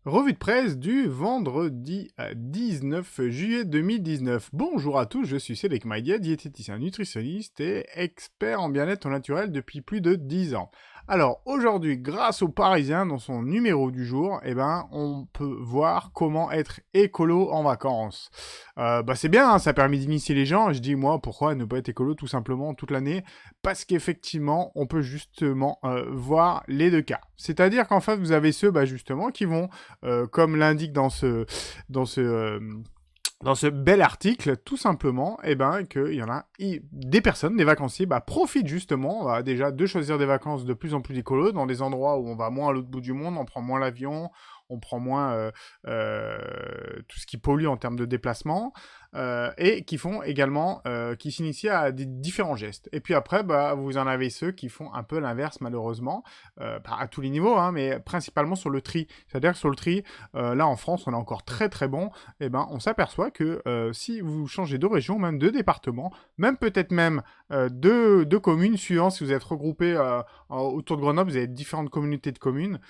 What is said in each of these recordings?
Revue de presse du vendredi 19 juillet 2019. Bonjour à tous, je suis Cédric Maïdia, diététicien nutritionniste et expert en bien-être naturel depuis plus de 10 ans. Alors aujourd'hui, grâce au Parisien dans son numéro du jour, on peut voir comment être écolo en vacances. C'est bien, hein, ça permet d'initier les gens. Je dis moi, pourquoi ne pas être écolo tout simplement toute l'année? Parce qu'effectivement, on peut justement voir les deux cas. C'est-à-dire qu'en fait, vous avez ceux justement qui vont comme l'indique dans ce, euh, dans ce bel article, tout simplement, qu'il y en a des personnes, des vacanciers, profitent justement déjà de choisir des vacances de plus en plus écolo dans des endroits où on va moins à l'autre bout du monde, on prend moins l'avion, on prend moins tout ce qui pollue en termes de déplacement, et qui font également, qui s'initient à des différents gestes. Et puis après, vous en avez ceux qui font un peu l'inverse malheureusement, pas à tous les niveaux, hein, mais principalement sur le tri. C'est-à-dire que sur le tri, là en France, on est encore très très bon. On s'aperçoit que si vous changez de région, même de département, même peut-être même de communes, suivant si vous êtes regroupés autour de Grenoble, vous avez différentes communautés de communes.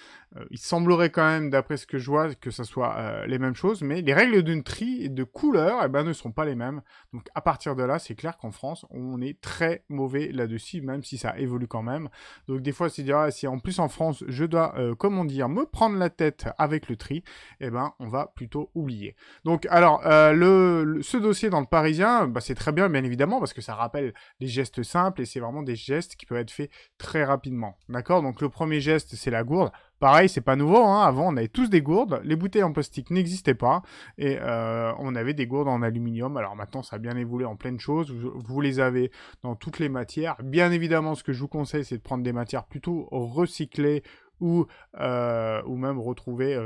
Il semblerait quand même, d'après ce que je vois, que ça soit les mêmes choses, mais les règles d'une tri et de couleur ne sont pas les mêmes. Donc à partir de là, c'est clair qu'en France, on est très mauvais là-dessus, même si ça évolue quand même. Donc des fois, c'est dire, si en plus en France, je dois, comment dire, me prendre la tête avec le tri, on va plutôt oublier. Donc alors, ce dossier dans le Parisien, c'est très bien évidemment, parce que ça rappelle des gestes simples, et c'est vraiment des gestes qui peuvent être faits très rapidement. D'accord? Donc le premier geste, c'est la gourde. Pareil, c'est pas nouveau, hein. Avant, on avait tous des gourdes. Les bouteilles en plastique n'existaient pas. Et on avait des gourdes en aluminium. Alors maintenant, ça a bien évolué en plein de choses. Vous les avez dans toutes les matières. Bien évidemment, ce que je vous conseille, c'est de prendre des matières plutôt recyclées ou même retrouver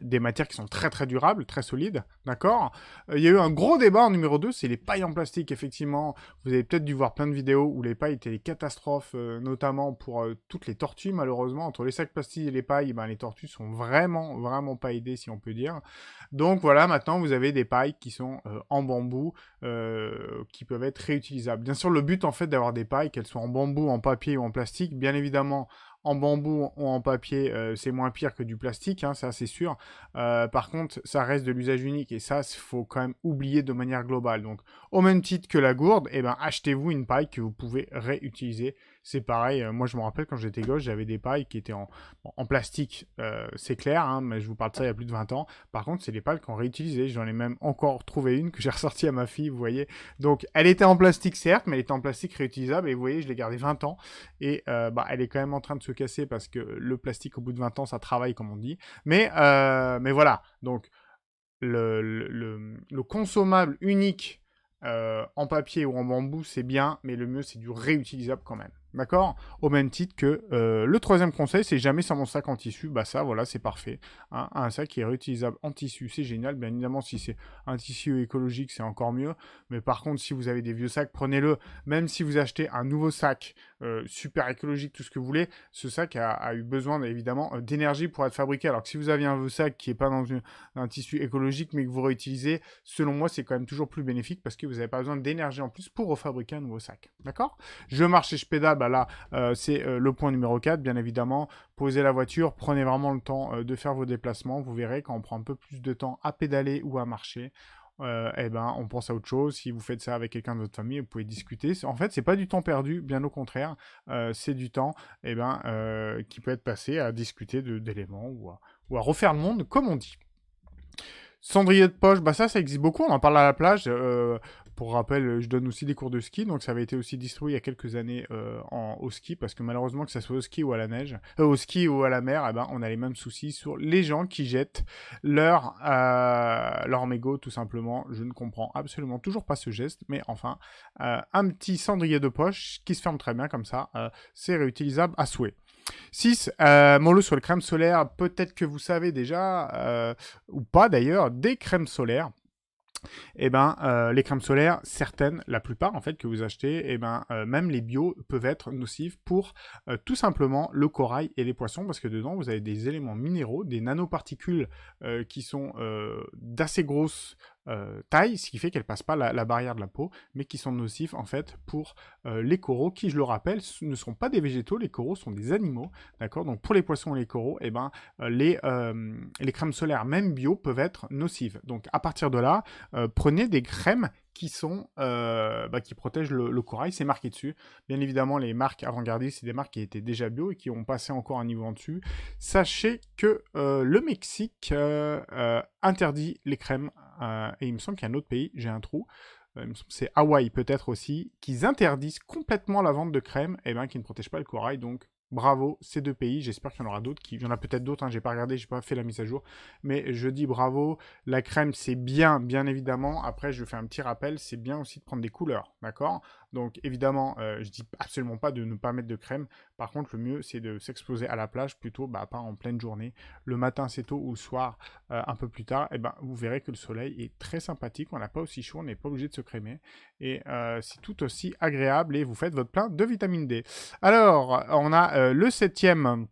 des matières qui sont très très durables, très solides, d'accord. Il y a eu un gros débat en numéro 2, c'est les pailles en plastique, effectivement. Vous avez peut-être dû voir plein de vidéos où les pailles étaient des catastrophes, notamment pour toutes les tortues, malheureusement. Entre les sacs plastiques et les pailles, les tortues sont vraiment, vraiment pas aidées, si on peut dire. Donc voilà, maintenant, vous avez des pailles qui sont en bambou, qui peuvent être réutilisables. Bien sûr, le but, en fait, d'avoir des pailles, qu'elles soient en bambou, en papier ou en plastique, bien évidemment, en bambou ou en papier, c'est moins pire que du plastique, hein, ça c'est sûr. Par contre, ça reste de l'usage unique et ça, il faut quand même oublier de manière globale. Donc, au même titre que la gourde, achetez-vous une paille que vous pouvez réutiliser. C'est pareil, moi je me rappelle quand j'étais gosse, j'avais des pailles qui étaient en plastique, c'est clair, hein, mais je vous parle de ça il y a plus de 20 ans. Par contre, c'est des pailles qu'on réutilisait. J'en ai même encore trouvé une que j'ai ressortie à ma fille, vous voyez. Donc, elle était en plastique certes, mais elle était en plastique réutilisable et vous voyez, je l'ai gardée 20 ans. Et elle est quand même en train de se casser parce que le plastique, au bout de 20 ans, ça travaille, comme on dit. Mais voilà, donc le consommable unique en papier ou en bambou, c'est bien, mais le mieux, c'est du réutilisable quand même. D'accord? Au même titre que le troisième conseil, c'est jamais sans mon sac en tissu. Ça, voilà, c'est parfait. Hein, un sac qui est réutilisable en tissu, c'est génial. Bien évidemment, si c'est un tissu écologique, c'est encore mieux. Mais par contre, si vous avez des vieux sacs, prenez-le. Même si vous achetez un nouveau sac super écologique, tout ce que vous voulez, ce sac a eu besoin, évidemment, d'énergie pour être fabriqué. Alors que si vous aviez un vieux sac qui n'est pas dans un tissu écologique, mais que vous réutilisez, selon moi, c'est quand même toujours plus bénéfique parce que vous n'avez pas besoin d'énergie en plus pour refabriquer un nouveau sac. D'accord? Je marche et je pédale, là, c'est le point numéro 4, bien évidemment. Posez la voiture, prenez vraiment le temps de faire vos déplacements. Vous verrez, quand on prend un peu plus de temps à pédaler ou à marcher, on pense à autre chose. Si vous faites ça avec quelqu'un de votre famille, vous pouvez discuter. En fait, c'est pas du temps perdu, bien au contraire. C'est du temps qui peut être passé à discuter d'éléments ou à refaire le monde, comme on dit. Cendrier de poche, ça existe beaucoup, on en parle à la plage. Pour rappel, je donne aussi des cours de ski, donc ça avait été aussi distribué il y a quelques années au ski, parce que malheureusement, que ça soit au ski ou à la neige, au ski ou à la mer, on a les mêmes soucis sur les gens qui jettent leur mégot, tout simplement. Je ne comprends absolument toujours pas ce geste, mais enfin, un petit cendrier de poche qui se ferme très bien comme ça, c'est réutilisable à souhait. 6. Mollo sur les crèmes solaires. Peut-être que vous savez déjà, ou pas d'ailleurs, des crèmes solaires. Les crèmes solaires, certaines, la plupart en fait que vous achetez, même les bio peuvent être nocifs pour tout simplement le corail et les poissons, parce que dedans vous avez des éléments minéraux, des nanoparticules qui sont d'assez grosse taille, ce qui fait qu'elles passent pas la barrière de la peau, mais qui sont nocifs en fait pour les coraux, qui, je le rappelle, ne sont pas des végétaux, les coraux sont des animaux, d'accord? Donc pour les poissons et les coraux, eh ben, les crèmes solaires, même bio, peuvent être nocives. Donc à partir de là, prenez des crèmes qui sont qui protègent le corail, c'est marqué dessus. Bien évidemment, les marques avant-gardistes, c'est des marques qui étaient déjà bio et qui ont passé encore un niveau en dessus. Sachez que le Mexique interdit les crèmes, et il me semble qu'il y a un autre pays, j'ai un trou, il me semble que c'est Hawaï peut-être aussi, qu'ils interdisent complètement la vente de crèmes qui ne protègent pas le corail, donc bravo, ces deux pays, j'espère qu'il y en aura d'autres, il y en a peut-être d'autres, hein, j'ai pas regardé, j'ai pas fait la mise à jour, mais je dis bravo, la crème c'est bien, bien évidemment, après je fais un petit rappel, c'est bien aussi de prendre des couleurs, d'accord? Donc évidemment, je dis absolument pas de ne pas mettre de crème, par contre le mieux c'est de s'exposer à la plage, plutôt pas en pleine journée, le matin c'est tôt ou le soir un peu plus tard, et vous verrez que le soleil est très sympathique, on n'a pas aussi chaud, on n'est pas obligé de se crémer, et c'est tout aussi agréable, et vous faites votre plein de vitamine D. Alors, on a le septième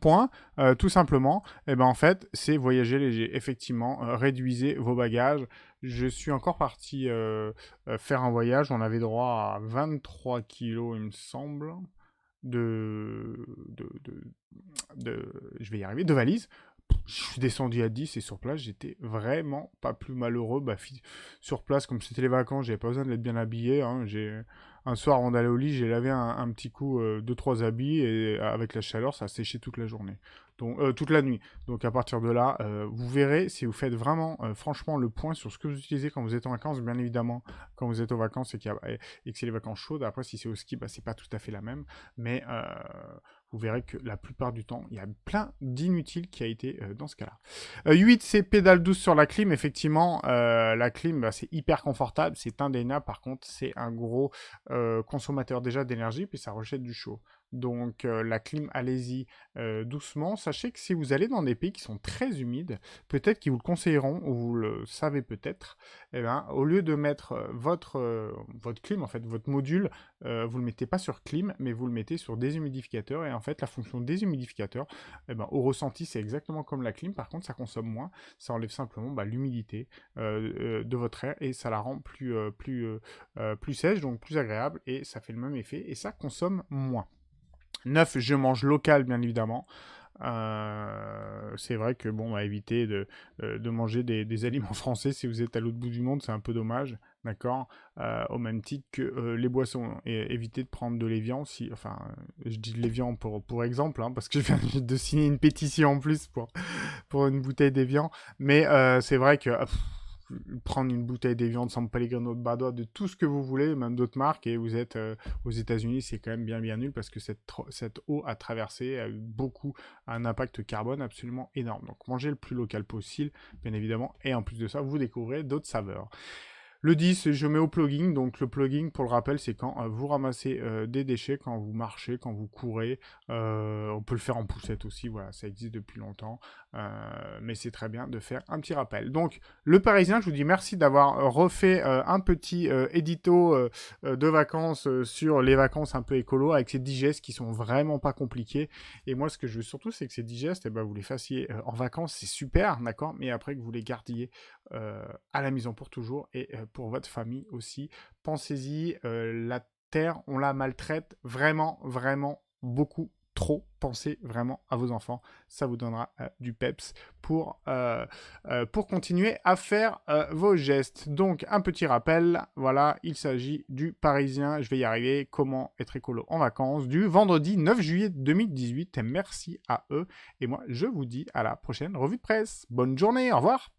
point, tout simplement, en fait, c'est voyager léger. Effectivement, réduisez vos bagages. Je suis encore parti faire un voyage. On avait droit à 23 kilos, il me semble, je vais y arriver, de valises. Je suis descendu à 10 et sur place, j'étais vraiment pas plus malheureux. Sur place, comme c'était les vacances, j'avais pas besoin d'être bien habillé. Hein. Un soir, avant d'aller au lit, j'ai lavé un petit coup 2-3 habits et avec la chaleur, ça a séché toute la journée. Donc, toute la nuit. Donc à partir de là, vous verrez si vous faites vraiment, franchement, le point sur ce que vous utilisez quand vous êtes en vacances. Bien évidemment, quand vous êtes aux vacances et que c'est les vacances chaudes. Après, si c'est au ski, c'est pas tout à fait la même. Mais vous verrez que la plupart du temps, il y a plein d'inutiles qui a été dans ce cas-là. 8, c'est pédale douce sur la clim. Effectivement, la clim, c'est hyper confortable, c'est indéniable. Par contre, c'est un gros consommateur déjà d'énergie, puis ça rejette du chaud. Donc la clim, allez-y doucement. Sachez que si vous allez dans des pays qui sont très humides, peut-être qu'ils vous le conseilleront, ou vous le savez peut-être, au lieu de mettre votre clim, en fait, votre module, vous le mettez pas sur clim, mais vous le mettez sur déshumidificateur. Et en fait, la fonction déshumidificateur, au ressenti, c'est exactement comme la clim. Par contre, ça consomme moins. Ça enlève simplement l'humidité de votre air et ça la rend plus sèche, donc plus agréable. Et ça fait le même effet et ça consomme moins. 9, je mange local, bien évidemment. C'est vrai que éviter de manger des aliments français si vous êtes à l'autre bout du monde, c'est un peu dommage, d'accord, au même titre que les boissons, et éviter de prendre de l'évian, je dis de l'évian pour exemple, hein, parce que je viens de signer une pétition en plus pour une bouteille d'évian, mais c'est vrai que prendre une bouteille d'évian de San Pellegrino de Badois, de tout ce que vous voulez, même d'autres marques, et vous êtes aux États-Unis, c'est quand même bien nul parce que cette eau a traversé, a eu un impact carbone absolument énorme. Donc mangez le plus local possible, bien évidemment, et en plus de ça, vous découvrez d'autres saveurs. Le 10, je mets au plugging. Donc le plugging, pour le rappel, c'est quand vous ramassez des déchets, quand vous marchez, quand vous courez. On peut le faire en poussette aussi, voilà, ça existe depuis longtemps. Mais c'est très bien de faire un petit rappel. Donc le Parisien, je vous dis merci d'avoir refait un petit édito de vacances sur les vacances un peu écolo, avec ces 10 gestes qui sont vraiment pas compliqués. Et moi, ce que je veux surtout, c'est que ces 10 gestes, vous les fassiez en vacances, c'est super, d'accord, mais après que vous les gardiez à la maison pour toujours, et pour votre famille aussi. Pensez-y, la terre, on la maltraite vraiment, vraiment beaucoup trop. Pensez vraiment à vos enfants, ça vous donnera du peps pour continuer à faire vos gestes. Donc un petit rappel, voilà, il s'agit du Parisien, je vais y arriver, comment être écolo en vacances, du vendredi 9 juillet 2018, merci à eux, et moi je vous dis à la prochaine revue de presse. Bonne journée, au revoir.